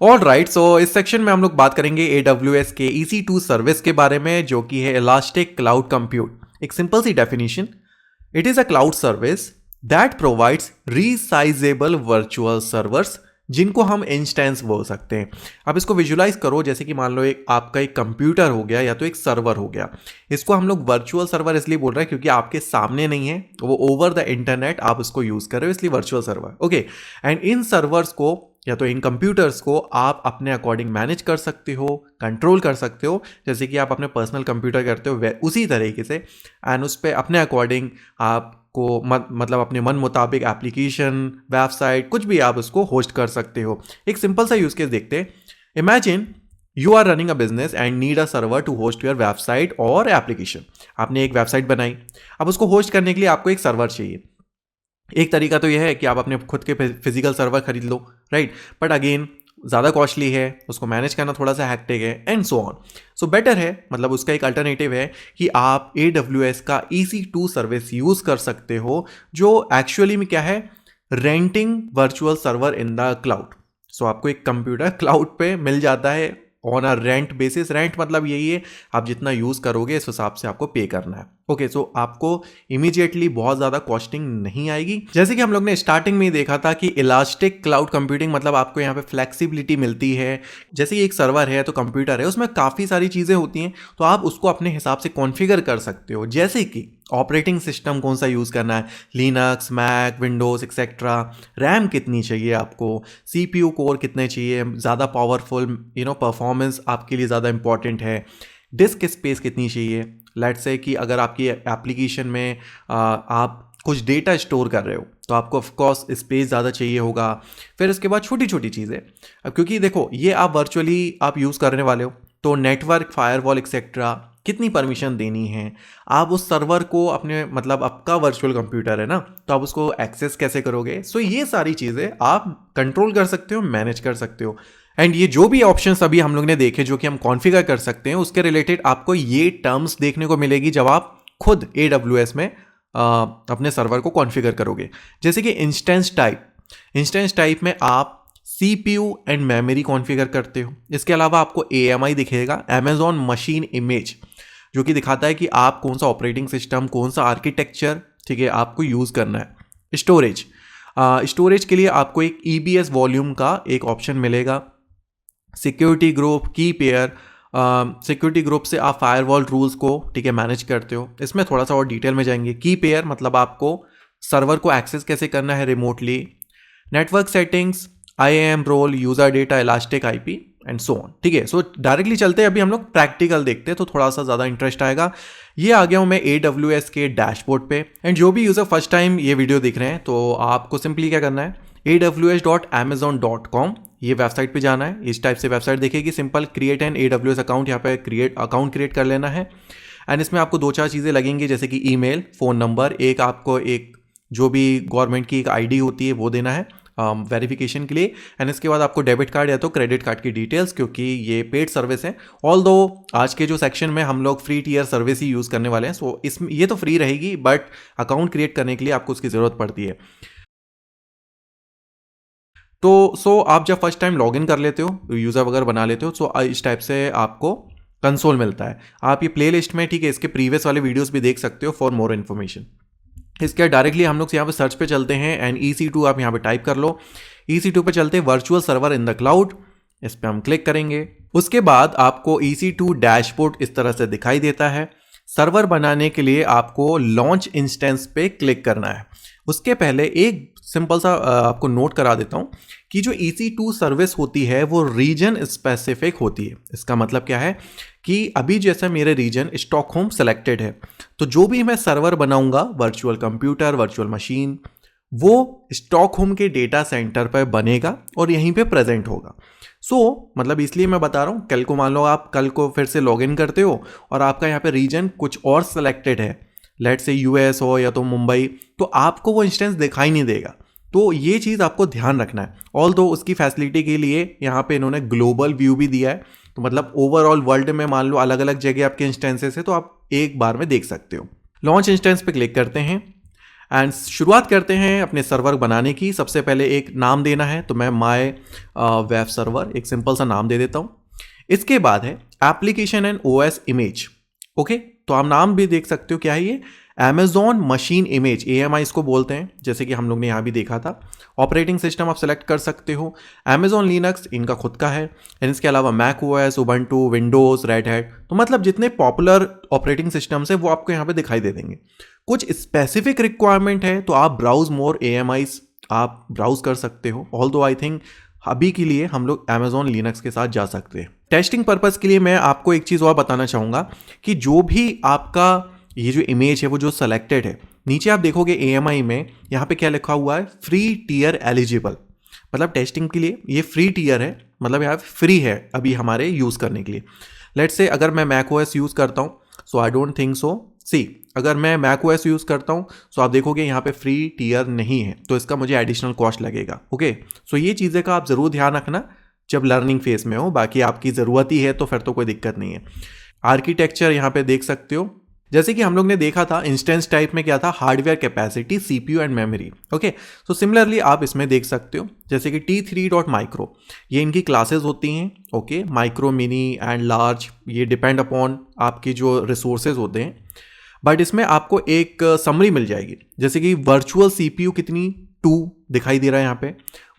All right, सो इस section में हम लोग बात करेंगे AWS के EC2 सर्विस के बारे में, जो कि है इलास्टिक क्लाउड कंप्यूट। एक सिंपल सी definition, it is a cloud service that provides resizable virtual servers, जिनको हम इंस्टेंस बोल सकते हैं। अब इसको विजुलाइज करो, जैसे कि मान लो एक आपका एक कंप्यूटर हो गया या तो एक सर्वर हो गया। इसको हम लोग वर्चुअल सर्वर इसलिए बोल रहे हैं क्योंकि आपके सामने नहीं है, वो ओवर द इंटरनेट आप उसको यूज कर रहे हो, इसलिए virtual server. Okay, and in servers को या तो इन कंप्यूटर्स को आप अपने अकॉर्डिंग मैनेज कर सकते हो, कंट्रोल कर सकते हो, जैसे कि आप अपने पर्सनल कंप्यूटर करते हो उसी तरीके से। एंड उस पर अपने अकॉर्डिंग आपको मतलब अपने मन मुताबिक एप्लीकेशन, वेबसाइट, कुछ भी आप उसको होस्ट कर सकते हो। एक सिंपल सा यूज केस देखते हैं। Imagine you are running a business and need a server to host your website और एप्लीकेशन। आपने एक वेबसाइट बनाई, अब उसको होस्ट करने के लिए आपको एक सर्वर चाहिए। एक तरीका तो यह है कि आप अपने खुद के फिजिकल सर्वर खरीद लो, राइट, बट अगेन ज़्यादा कॉस्टली है, उसको मैनेज करना थोड़ा सा हैक्टिक है, and so on. So better है, मतलब उसका एक अल्टरनेटिव है कि आप AWS का EC2 सर्विस यूज़ कर सकते हो, जो एक्चुअली में क्या है, renting virtual server in the cloud. So आपको एक कंप्यूटर क्लाउड पे मिल जाता है on a rent basis. Rent मतलब यही है, आप जितना यूज़ करोगे इस हिसाब से आपको पे करना है। ओके, सो आपको इमीडिएटली बहुत ज़्यादा कॉस्टिंग नहीं आएगी। जैसे कि हम लोग ने स्टार्टिंग में ही देखा था कि इलास्टिक क्लाउड कंप्यूटिंग मतलब आपको यहाँ पे फ्लेक्सिबिलिटी मिलती है। जैसे कि एक सर्वर है तो कंप्यूटर है, उसमें काफ़ी सारी चीज़ें होती हैं, तो आप उसको अपने हिसाब से कॉन्फ़िगर कर सकते हो। जैसे कि ऑपरेटिंग सिस्टम कौन सा यूज़ करना है, Linux, Mac, Windows etcetera, RAM कितनी चाहिए आपको, CPU कोर कितने चाहिए, ज़्यादा पावरफुल परफॉर्मेंस आपके लिए ज़्यादा इंपॉर्टेंट है, डिस्क स्पेस कितनी चाहिए। लेट्स से कि अगर आपकी एप्लीकेशन में आप कुछ डेटा स्टोर कर रहे हो तो आपको ऑफ कोर्स स्पेस ज़्यादा चाहिए होगा। फिर उसके बाद छोटी छोटी चीज़ें, अब क्योंकि देखो ये आप वर्चुअली आप यूज़ करने वाले हो, तो नेटवर्क, फायरवॉल एक्सेट्रा कितनी परमिशन देनी है, आप उस सर्वर को अपने मतलब आपका वर्चुअल कंप्यूटर है ना, तो आप उसको एक्सेस कैसे करोगे। सो ये सारी चीज़ें आप कंट्रोल कर सकते हो, मैनेज कर सकते हो। एंड ये जो भी ऑप्शंस अभी हम लोग ने देखे जो कि हम कॉन्फ़िगर कर सकते हैं, उसके रिलेटेड आपको ये टर्म्स देखने को मिलेगी जब आप खुद AWS में अपने सर्वर को कॉन्फ़िगर करोगे। जैसे कि इंस्टेंस टाइप में आप CPU एंड मेमोरी कॉन्फ़िगर करते हो। इसके अलावा आपको AMI दिखेगा, अमेजॉन मशीन इमेज, जो कि दिखाता है कि आप कौन सा ऑपरेटिंग सिस्टम, कौन सा आर्किटेक्चर, ठीक है, आपको यूज़ करना है। स्टोरेज के लिए आपको एक EBS वॉल्यूम का एक ऑप्शन मिलेगा। सिक्योरिटी ग्रुप, की पेयर, सिक्योरिटी ग्रुप से आप फायरवॉल रूल्स को, ठीक है, मैनेज करते हो। इसमें थोड़ा सा और डिटेल में जाएंगे। की पेयर मतलब आपको सर्वर को एक्सेस कैसे करना है remotely. Network settings, IAM role, user data, elastic IP and so on. ठीक है, सो डायरेक्टली चलते हैं, अभी हम लोग प्रैक्टिकल देखते हैं तो थोड़ा सा ज़्यादा इंटरेस्ट आएगा। ये आ गया हूँ मैं AWS के डैशबोर्ड पे। एंड जो भी यूज़र फर्स्ट टाइम ये वीडियो देख रहे हैं तो आपको सिंपली क्या करना है, aws.amazon.com ये वेबसाइट पे जाना है। इस टाइप से वेबसाइट देखेगी, simple create an AWS account, यहाँ पे अकाउंट क्रिएट कर लेना है। एंड इसमें आपको 2-4 चीज़ें लगेंगी, जैसे कि ईमेल, फ़ोन नंबर, एक आपको एक जो भी गवर्नमेंट की एक ID होती है वो देना है वेरिफिकेशन के लिए। एंड इसके बाद आपको डेबिट कार्ड या तो क्रेडिट कार्ड की डिटेल्स, क्योंकि ये पेड सर्विस है। ऑल दो आज के जो सेक्शन में हम लोग फ्री टियर सर्विस ही यूज़ करने वाले हैं, सो इसमें ये तो फ्री रहेगी, बट अकाउंट क्रिएट करने के लिए आपको उसकी ज़रूरत पड़ती है। तो आप जब फर्स्ट टाइम लॉगिन कर लेते हो, यूज़र वगैरह बना लेते हो, सो इस टाइप से आपको कंसोल मिलता है। आप ये प्लेलिस्ट में, ठीक है, इसके प्रीवियस वाले वीडियोस भी देख सकते हो फॉर मोर इन्फॉर्मेशन। इसके डायरेक्टली हम लोग यहाँ पे सर्च पे चलते हैं एंड EC2 आप यहाँ पे टाइप कर लो। EC2 पे चलते हैं, virtual server in the cloud, इस पर हम क्लिक करेंगे। उसके बाद आपको EC2 डैशबोर्ड इस तरह से दिखाई देता है। सर्वर बनाने के लिए आपको लॉन्च इंस्टेंस पे क्लिक करना है। उसके पहले एक सिंपल सा आपको नोट करा देता हूँ कि जो EC2 सर्विस होती है वो रीजन स्पेसिफिक होती है। इसका मतलब क्या है कि अभी जैसा मेरे रीजन स्टॉकहोम सेलेक्टेड है, तो जो भी मैं सर्वर बनाऊंगा, वर्चुअल कंप्यूटर, वर्चुअल मशीन, वो स्टॉकहोम के डेटा सेंटर पर बनेगा और यहीं पे प्रेजेंट होगा। मतलब इसलिए मैं बता रहा हूँ, कल को मान लो आप कल को फिर से लॉगिन करते हो और आपका यहाँ पे रीजन कुछ और सेलेक्टेड है, लेट से US हो या तो मुंबई, तो आपको वो इंस्टेंस दिखाई नहीं देगा। तो ये चीज़ आपको ध्यान रखना है। ऑल दो उसकी फैसिलिटी के लिए यहाँ पे इन्होंने ग्लोबल व्यू भी दिया है, तो मतलब ओवरऑल वर्ल्ड में मान लो अलग अलग जगह आपके इंस्टेंसेस है तो आप एक बार में देख सकते हो। लॉन्च इंस्टेंस पे क्लिक करते हैं एंड शुरुआत करते हैं अपने सर्वर बनाने की। सबसे पहले एक नाम देना है, तो मैं माय वेब सर्वर एक सिंपल सा नाम दे देता हूँ। इसके बाद है application and OS image. Okay, तो आप नाम भी देख सकते हो क्या है ये, Amazon मशीन इमेज, AMI इसको बोलते हैं, जैसे कि हम लोग ने यहाँ भी देखा था। ऑपरेटिंग सिस्टम आप सेलेक्ट कर सकते हो, Amazon लिनक्स इनका खुद का है, एंड इसके अलावा Mac OS, Ubuntu, Windows, Red Hat, तो मतलब जितने पॉपुलर ऑपरेटिंग सिस्टम्स है वो आपको यहाँ पे दिखाई दे देंगे। कुछ स्पेसिफिक रिक्वायरमेंट है तो आप ब्राउज मोर AMIs आप ब्राउज कर सकते हो, ऑल्दो आई थिंक अभी के लिए हम लोग Amazon लिनक्स के साथ जा सकते हैं। टेस्टिंग पर्पस के लिए मैं आपको एक चीज़ और बताना चाहूँगा कि जो भी आपका ये जो इमेज है वो जो सेलेक्टेड है, नीचे आप देखोगे AMI में यहाँ पे क्या लिखा हुआ है, फ्री टियर एलिजिबल, मतलब टेस्टिंग के लिए ये फ्री टियर है, मतलब यहाँ फ्री है अभी हमारे यूज़ करने के लिए। लेट्स से अगर मैं मैक OS यूज़ करता हूँ, सो आई डोंट थिंक सो, सी अगर मैं मैक OS यूज़ करता हूँ सो आप देखोगे यहाँ पे फ्री टियर नहीं है, तो इसका मुझे एडिशनल कॉस्ट लगेगा। ओके, सो ये चीज़ें का आप ज़रूर ध्यान रखना जब लर्निंग फेज में हो, बाकी आपकी ज़रूरत ही है तो फिर तो कोई दिक्कत नहीं है। आर्किटेक्चर यहाँ पे देख सकते हो, जैसे कि हम लोग ने देखा था इंस्टेंस टाइप में क्या था, hardware capacity, CPU and memory. Okay, so similarly आप इसमें देख सकते हो जैसे कि T3.micro, ये इनकी क्लासेस होती हैं। Okay, micro, mini and large, ये डिपेंड अपॉन आपकी जो रिसोर्सेज होते हैं, बट इसमें आपको एक समरी मिल जाएगी, जैसे कि वर्चुअल CPU कितनी 2 दिखाई दे रहा है यहाँ पे,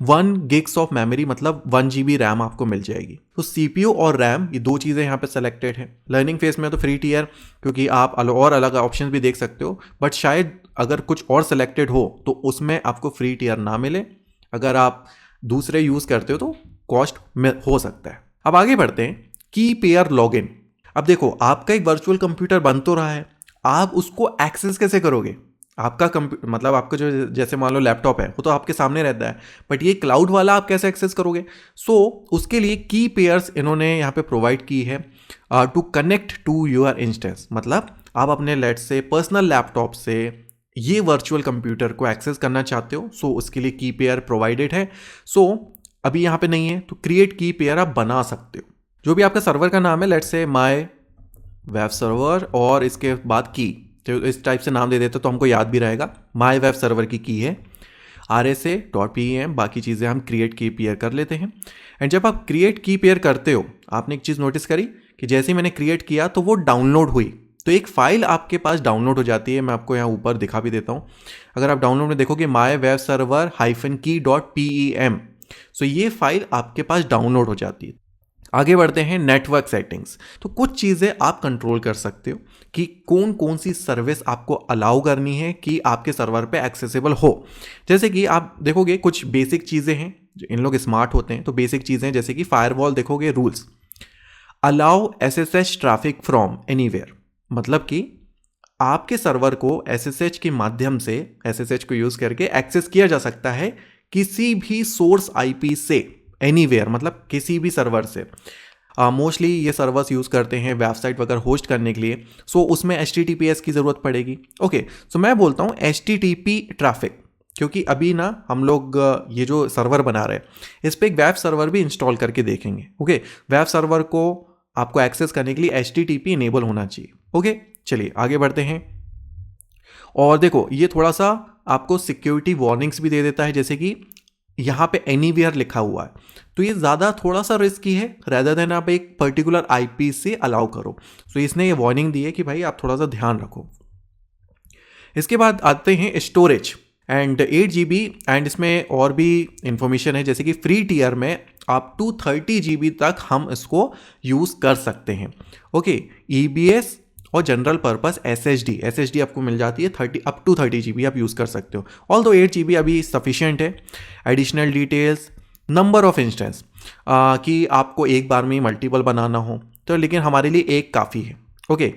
1 gigs ऑफ मेमोरी मतलब 1 GB रैम आपको मिल जाएगी। तो CPU और रैम ये दो चीज़ें यहाँ पे सेलेक्टेड है। लर्निंग फेज में तो फ्री टियर, क्योंकि आप और अलग ऑप्शन भी देख सकते हो, बट शायद अगर कुछ और सेलेक्टेड हो तो उसमें आपको फ्री टियर ना मिले, अगर आप दूसरे यूज़ करते हो तो कॉस्ट में हो सकता है। अब आगे बढ़ते हैं, की पेयर लॉगिन। अब देखो आपका एक वर्चुअल कंप्यूटर बन तो रहा है, आप उसको एक्सेस कैसे करोगे? आपका मतलब आपका जो जैसे मान लो लैपटॉप है वो तो आपके सामने रहता है, बट ये क्लाउड वाला आप कैसे एक्सेस करोगे? उसके लिए की पेयर्स इन्होंने यहाँ पे प्रोवाइड की है to connect to your instance, मतलब आप अपने लेट्स से पर्सनल लैपटॉप से ये वर्चुअल कंप्यूटर को एक्सेस करना चाहते हो, उसके लिए की पेयर प्रोवाइडेड है। अभी यहाँ पे नहीं है तो क्रिएट की पेयर आप बना सकते हो। जो भी आपका सर्वर का नाम है, let's say my web server, और इसके बाद की, तो इस टाइप से नाम दे देते तो हमको याद भी रहेगा। माय वेब सर्वर की है RSA.pem, बाकी चीज़ें हम क्रिएट की पेयर कर लेते हैं। एंड जब आप क्रिएट की पेयर करते हो, आपने एक चीज़ नोटिस करी कि जैसे ही मैंने क्रिएट किया तो वो डाउनलोड हुई, तो एक फाइल आपके पास डाउनलोड हो जाती है। मैं आपको यहाँ ऊपर दिखा भी देता हूँ, अगर आप डाउनलोड में देखोगे माय वेब सर्वर -key.pem, सो ये फाइल आपके पास डाउनलोड हो जाती है। आगे बढ़ते हैं नेटवर्क सेटिंग्स। तो कुछ चीज़ें आप कंट्रोल कर सकते हो कि कौन कौन सी सर्विस आपको अलाउ करनी है कि आपके सर्वर पे एक्सेसिबल हो। जैसे कि आप देखोगे कुछ बेसिक चीज़ें हैं, जो इन लोग स्मार्ट होते हैं तो बेसिक चीज़ें जैसे कि फायरवॉल देखोगे rules, allow SSH traffic from anywhere, मतलब कि आपके सर्वर को SSH के माध्यम से, SSH को यूज़ करके एक्सेस किया जा सकता है किसी भी सोर्स IP से, एनीवेयर मतलब किसी भी सर्वर से। मोस्टली ये सर्वर्स यूज़ करते हैं वेबसाइट वगैरह होस्ट करने के लिए, उसमें HTTPS की ज़रूरत पड़ेगी। ओके, मैं बोलता हूँ HTTP ट्रैफिक, क्योंकि अभी ना हम लोग ये जो सर्वर बना रहे हैं इस पर एक वेब सर्वर भी इंस्टॉल करके देखेंगे। ओके, वेब सर्वर को आपको एक्सेस करने के लिए HTTP इनेबल होना चाहिए। ओके, चलिए आगे बढ़ते हैं। और देखो ये थोड़ा सा आपको सिक्योरिटी वार्निंग्स भी दे देता है, जैसे कि यहाँ पे एनीवेयर लिखा हुआ है, तो ये ज़्यादा थोड़ा सा रिस्की है रेदर देन आप एक पर्टिकुलर IP से अलाउ करो। इसने ये वार्निंग दी है कि भाई आप थोड़ा सा ध्यान रखो। इसके बाद आते हैं स्टोरेज एंड 8 GB, एंड इसमें और भी इंफॉर्मेशन है, जैसे कि फ्री टियर में आप 230 GB तक हम इसको यूज़ कर सकते हैं। ओके, EBS और जनरल पर्पस SSD आपको मिल जाती है 30 GB आप यूज़ कर सकते हो। ऑल्दो 8 GB अभी सफिशिएंट है। Additional details, number of instance, कि आपको एक बार में मल्टीपल बनाना हो तो, लेकिन हमारे लिए एक काफ़ी है। ओके,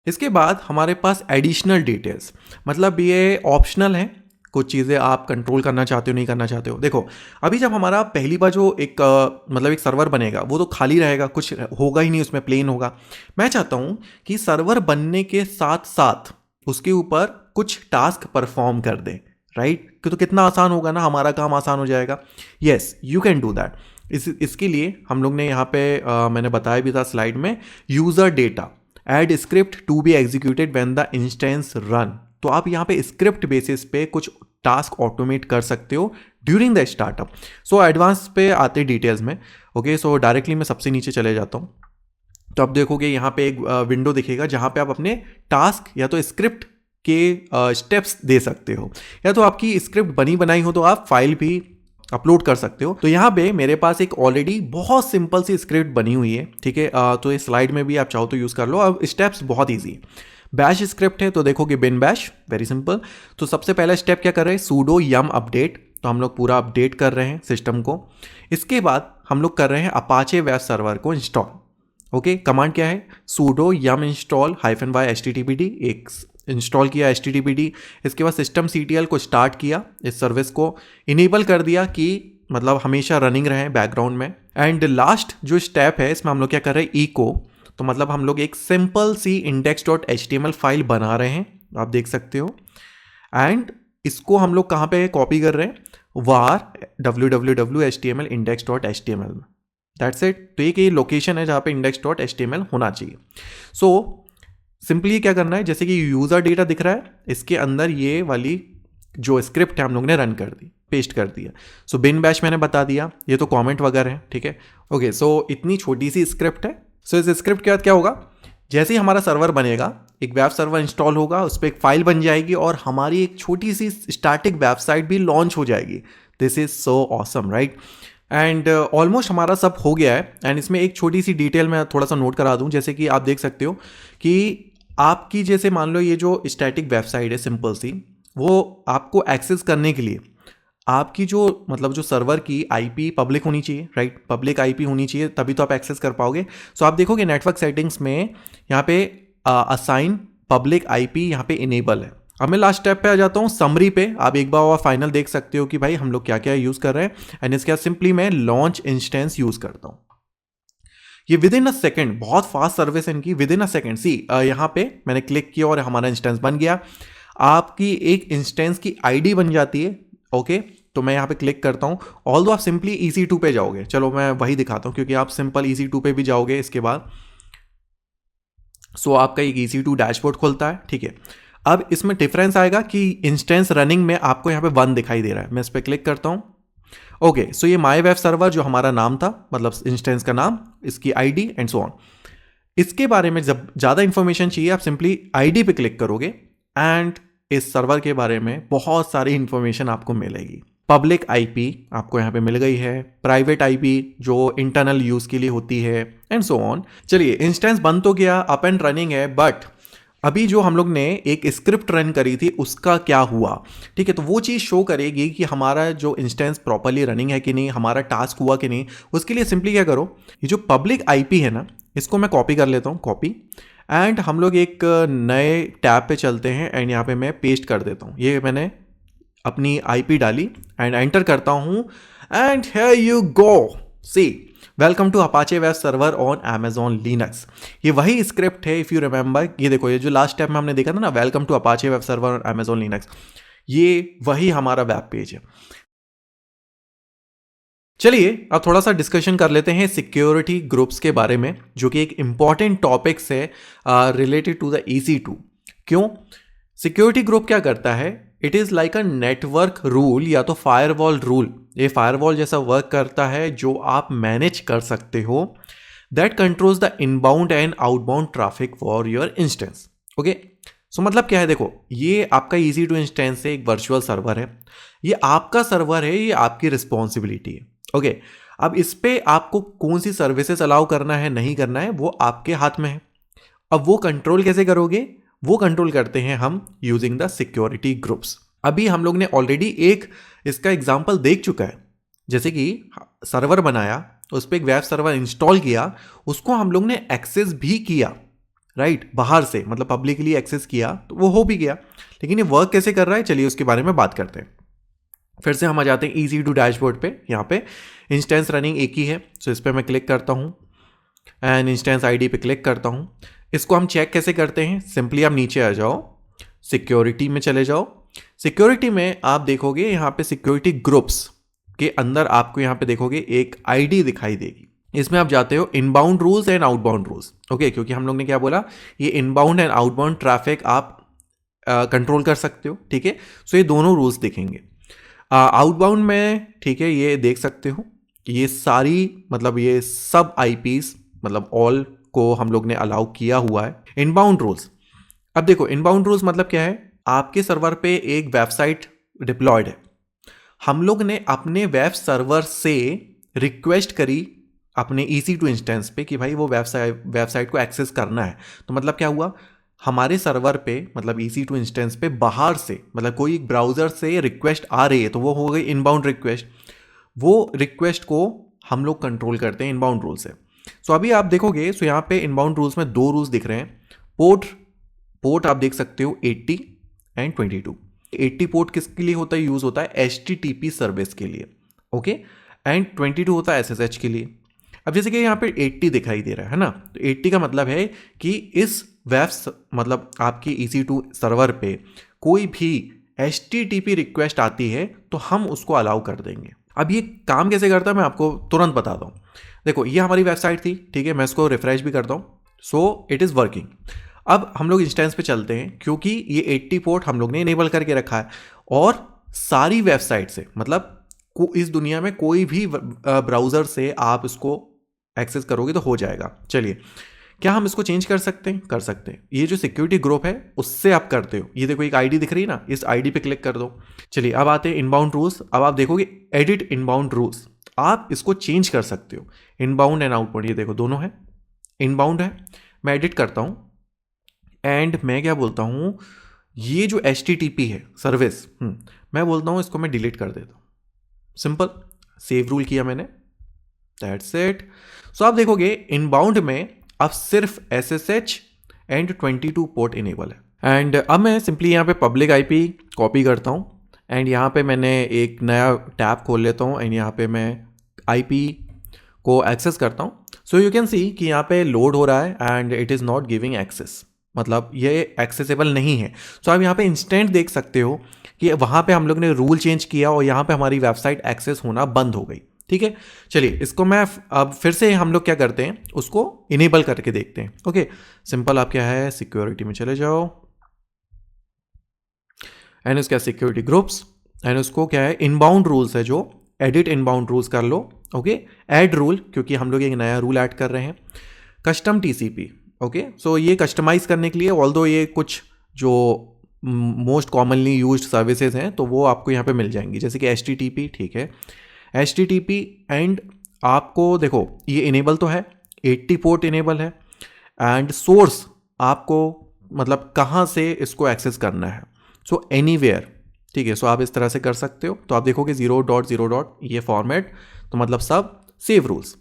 इसके बाद हमारे पास एडिशनल डिटेल्स, मतलब ये ऑप्शनल है, कुछ चीज़ें आप कंट्रोल करना चाहते हो नहीं करना चाहते हो। देखो अभी जब हमारा पहली बार जो एक मतलब एक सर्वर बनेगा वो तो खाली रहेगा, कुछ होगा ही नहीं उसमें, प्लेन होगा। मैं चाहता हूँ कि सर्वर बनने के साथ साथ उसके ऊपर कुछ टास्क परफॉर्म कर दें, राइट? तो कितना आसान होगा ना, हमारा काम आसान हो जाएगा। Yes, you can do that. इसके लिए हम लोग ने यहाँ पे मैंने बताया भी था स्लाइड में, user data, add script to be executed when the instance run. तो आप यहाँ पे स्क्रिप्ट बेसिस पे कुछ टास्क ऑटोमेट कर सकते हो during the startup. So advance पे आते डिटेल्स में। ओके, सो डायरेक्टली मैं सबसे नीचे चले जाता हूँ। तो आप देखोगे यहाँ पे एक विंडो दिखेगा जहाँ पे आप अपने टास्क या तो स्क्रिप्ट के स्टेप्स दे सकते हो, या तो आपकी स्क्रिप्ट बनी बनाई हो तो आप फाइल भी अपलोड कर सकते हो। तो यहाँ पे मेरे पास एक ऑलरेडी बहुत सिंपल सी स्क्रिप्ट बनी हुई है, ठीक है। तो इस स्लाइड में भी आप चाहो तो यूज़ कर लो। अब स्टेप्स बहुत ईजी है। बैश स्क्रिप्ट है तो देखोगे बिन बैश, वेरी सिंपल। तो सबसे पहला स्टेप क्या कर रहे हैं, सूडो यम अपडेट। तो हम लोग पूरा अपडेट कर रहे हैं सिस्टम को। इसके बाद हम लोग कर रहे हैं अपाचे वेब सर्वर को इंस्टॉल। ओके, कमांड क्या है, सूडो यम इंस्टॉल -y httpd। एक इंस्टॉल किया httpd। इसके बाद सिस्टम CTL को स्टार्ट किया, इस सर्विस को इनेबल कर दिया कि मतलब हमेशा रनिंग रहे बैकग्राउंड में। एंड लास्ट जो स्टेप है इसमें हम लोग क्या कर रहे हैं, इको। तो मतलब हम लोग एक सिंपल सी index.html फाइल बना रहे हैं, आप देख सकते हो। एंड इसको हम लोग कहाँ पे कॉपी कर रहे हैं, var www.html index.html में। That's it. तो एक ये लोकेशन है जहाँ पे index.html होना चाहिए। सो सिंपली क्या करना है, जैसे कि यूज़र डेटा दिख रहा है, इसके अंदर ये वाली जो स्क्रिप्ट है हम लोग ने रन कर दी, पेस्ट कर दिया। सो बिन बैश मैंने बता दिया, ये तो कमेंट वगैरह है, ठीक है। ओके, सो इतनी छोटी सी स्क्रिप्ट है। सो इस स्क्रिप्ट के बाद क्या होगा, जैसे ही हमारा सर्वर बनेगा, एक वेब सर्वर इंस्टॉल होगा, उस पर एक फाइल बन जाएगी और हमारी एक छोटी सी स्टैटिक वेबसाइट भी लॉन्च हो जाएगी। This is so awesome, right. And almost हमारा सब हो गया है। एंड इसमें एक छोटी सी डिटेल मैं थोड़ा सा नोट करा दूं, जैसे कि आप देख सकते हो कि आपकी जैसे मान लो ये जो स्टैटिक वेबसाइट है सिंपल सी, वो आपको एक्सेस करने के लिए आपकी जो मतलब जो सर्वर की IP पब्लिक होनी चाहिए, राइट। पब्लिक IP होनी चाहिए, तभी तो आप एक्सेस कर पाओगे। सो आप देखोगे नेटवर्क सेटिंग्स में यहाँ पे असाइन पब्लिक IP यहाँ पे इनेबल है। अब मैं लास्ट स्टेप पे आ जाता हूँ, समरी पे। आप एक बार और फाइनल देख सकते हो कि भाई हम लोग क्या क्या यूज़ कर रहे हैं। एंड इसके बाद सिंपली मैं लॉन्च इंस्टेंस यूज़ करता हूँ। ये विद इन अ सेकेंड, बहुत फास्ट सर्विस है इनकी, विद इन अ सेकेंड। सी यहाँ पे मैंने क्लिक किया और हमारा इंस्टेंस बन गया। आपकी एक इंस्टेंस की ID बन जाती है। ओके, तो मैं यहाँ पे क्लिक करता हूँ। ऑल दो आप सिंपली EC2 पे जाओगे, चलो मैं वही दिखाता हूँ, क्योंकि आप सिंपल EC2 पे भी जाओगे इसके बाद। सो आपका एक EC2 डैशबोर्ड खुलता है, ठीक है। अब इसमें डिफरेंस आएगा कि इंस्टेंस रनिंग में आपको यहाँ पे 1 दिखाई दे रहा है। मैं इस पर क्लिक करता हूँ। ओके, सो ये माई वेब सर्वर जो हमारा नाम था, मतलब इंस्टेंस का नाम, इसकी ID एंड सो ऑन। इसके बारे में जब ज़्यादा इंफॉर्मेशन चाहिए, आप सिंपली ID पे क्लिक करोगे एंड इस सर्वर के बारे में बहुत सारी इंफॉर्मेशन आपको मिलेगी। पब्लिक IP आपको यहाँ पे मिल गई है, प्राइवेट IP जो इंटरनल यूज़ के लिए होती है, एंड सो ऑन। चलिए, इंस्टेंस बन तो गया, अप एंड रनिंग है, बट अभी जो हम लोग ने एक स्क्रिप्ट रन करी थी उसका क्या हुआ, ठीक है। तो वो चीज़ शो करेगी कि हमारा जो इंस्टेंस प्रॉपरली रनिंग है कि नहीं, हमारा टास्क हुआ कि नहीं। उसके लिए सिंपली क्या करो, ये जो पब्लिक IP है ना, इसको मैं कॉपी कर लेता हूँ, कॉपी। एंड हम लोग एक नए टैब पे चलते हैं एंड यहाँ पे मैं पेस्ट कर देता हूँ। ये मैंने अपनी IP डाली एंड एंटर करता हूँ and here you go, see welcome to Apache web server on Amazon Linux। ये वही स्क्रिप्ट है, इफ़ यू रिमेंबर। ये देखो, ये जो लास्ट स्टेप में हमने देखा था ना, welcome to Apache web server on Amazon Linux, ये वही हमारा वेब पेज है। चलिए अब थोड़ा सा डिस्कशन कर लेते हैं सिक्योरिटी ग्रुप्स के बारे में, जो कि एक इंपॉर्टेंट टॉपिक्स है रिलेटेड टू द EC2। क्यों? सिक्योरिटी ग्रुप क्या करता है, it is like a network rule या तो फायरवॉल रूल। ये फायरवॉल जैसा वर्क करता है जो आप मैनेज कर सकते हो, that controls the inbound and outbound traffic for your instance. Okay, so मतलब क्या है, देखो ये आपका EC2 इंस्टेंस है, एक वर्चुअल सर्वर है, ये आपका सर्वर है, ये आपकी रिस्पॉन्सिबिलिटी है। ओके, अब इस पे आपको कौन सी सर्विसेज अलाउ करना है नहीं करना है वो आपके हाथ में है। अब वो कंट्रोल कैसे करोगे, वो कंट्रोल करते हैं हम यूजिंग द सिक्योरिटी ग्रुप्स। अभी हम लोग ने ऑलरेडी एक इसका एग्जांपल देख चुका है, जैसे कि सर्वर बनाया, उस पर एक वेब सर्वर इंस्टॉल किया, उसको हम लोग ने एक्सेस भी किया, राइट, बाहर से, मतलब पब्लिकली एक्सेस किया, तो वो हो भी गया। लेकिन ये वर्क कैसे कर रहा है, चलिए उसके बारे में बात करते हैं। फिर से हम आ जाते हैं EC2 डैशबोर्ड पे। यहाँ पे इंस्टेंस रनिंग एक ही है, सो इस पर मैं क्लिक करता हूँ एंड इंस्टेंस ID पे क्लिक करता हूँ। इसको हम चेक कैसे करते हैं, सिंपली आप नीचे आ जाओ, सिक्योरिटी में चले जाओ। सिक्योरिटी में आप देखोगे यहाँ पे सिक्योरिटी ग्रुप्स के अंदर आपको यहाँ पे देखोगे एक ID दिखाई देगी। इसमें आप जाते हो inbound rules and outbound rules. Okay, क्योंकि हम लोग ने क्या बोला, ये इनबाउंड एंड आउटबाउंड ट्रैफिक आप कंट्रोल कर सकते हो, ठीक है। सो ये दोनों रूल्स दिखेंगे। आउटबाउंड में, ठीक है, ये देख सकते हो ये सारी मतलब ये सब आईपीस मतलब ऑल को हम लोग ने अलाउ किया हुआ है। इनबाउंड रूल्स, अब देखो इनबाउंड रूल्स मतलब क्या है, आपके सर्वर पे एक वेबसाइट डिप्लॉयड है, हम लोग ने अपने वेब सर्वर से रिक्वेस्ट करी अपने EC2 इंस्टेंस पे कि भाई वो वेबसाइट को एक्सेस करना है। तो मतलब क्या हुआ, हमारे सर्वर पे मतलब EC2 इंस्टेंस पे बाहर से मतलब कोई ब्राउज़र से रिक्वेस्ट आ रही है तो वो हो गई इनबाउंड रिक्वेस्ट। वो रिक्वेस्ट को हम लोग कंट्रोल करते हैं इनबाउंड रूल से। सो अभी आप देखोगे, सो यहाँ पे इनबाउंड रूल्स में दो रूल्स दिख रहे हैं। पोर्ट आप देख सकते हो 80 एंड 22। 80 पोर्ट किसके लिए होता है, यूज होता है HTTP सर्विस के लिए, ओके, एंड 22 होता है SSH के लिए। अब जैसे कि यहाँ पे 80 दिखाई दे रहा है ना, तो 80 का मतलब है कि इस मतलब आपकी EC2 सर्वर पे कोई भी HTTP रिक्वेस्ट आती है तो हम उसको अलाउ कर देंगे। अब ये काम कैसे करता है मैं आपको तुरंत बताता हूँ। देखो ये हमारी वेबसाइट थी, ठीक है, मैं इसको रिफ्रेश भी करता हूँ। सो इट इज़ वर्किंग। अब हम लोग इंस्टेंस पे चलते हैं क्योंकि ये 80 पोर्ट हम लोग ने इनेबल करके रखा है और सारी वेबसाइट से मतलब इस दुनिया में कोई भी ब्राउज़र से आप इसको एक्सेस करोगे तो हो जाएगा। चलिए, क्या हम इसको चेंज कर सकते हैं? कर सकते हैं। ये जो सिक्योरिटी ग्रुप है उससे आप करते हो। ये देखो एक आईडी दिख रही है ना, इस आईडी पे क्लिक कर दो। चलिए अब आते हैं इनबाउंड रूल्स। अब आप देखोगे एडिट इनबाउंड रूल्स, आप इसको चेंज कर सकते हो। इनबाउंड एंड आउटबाउंड, ये देखो दोनों है। इनबाउंड है, मैं एडिट करता हूँ एंड मैं क्या बोलता हूँ, ये जो HTTP है सर्विस, मैं बोलता हूँ इसको मैं डिलीट कर देता हूँ। सिंपल, सेव रूल किया मैंने, दैट्स इट। सो आप देखोगे इनबाउंड में अब सिर्फ SSH एंड 22 पोर्ट इनेबल है। एंड अब मैं सिंपली यहाँ पे पब्लिक IP कॉपी करता हूँ एंड यहाँ पे मैंने एक नया टैब खोल लेता हूँ एंड यहाँ पे मैं IP को एक्सेस करता हूँ। सो यू कैन सी कि यहाँ पे लोड हो रहा है and it is not giving access, मतलब ये एक्सेसिबल नहीं है। सो आप यहाँ पे इंस्टेंट देख सकते हो कि वहाँ पे हम लोग ने रूल चेंज किया और यहाँ पे हमारी वेबसाइट एक्सेस होना बंद हो गई, ठीक है। चलिए इसको मैं अब फिर से हम लोग क्या करते हैं, उसको इनेबल करके देखते हैं। ओके, सिंपल, आप क्या है सिक्योरिटी में चले जाओ एंड उसका सिक्योरिटी ग्रुप्स एंड उसको क्या है इनबाउंड रूल्स है जो एडिट इनबाउंड रूल्स कर लो। ओके, ऐड रूल, क्योंकि हम लोग एक नया रूल ऐड कर रहे हैं, कस्टम TCP। ओके, सो ये कस्टमाइज करने के लिए, ऑल्दो ये कुछ जो मोस्ट कॉमनली यूज्ड सर्विसेज हैं तो वो आपको यहाँ पे मिल जाएंगी, जैसे कि HTTP, ठीक है, HTTP एंड आपको देखो ये इनेबल तो है, 80 पोर्ट इनेबल है एंड सोर्स आपको मतलब कहाँ से इसको एक्सेस करना है, सो एनीवेयर, ठीक है। सो आप इस तरह से कर सकते हो। तो आप देखोगे 0.0. ये फॉर्मेट, तो मतलब सब save rules.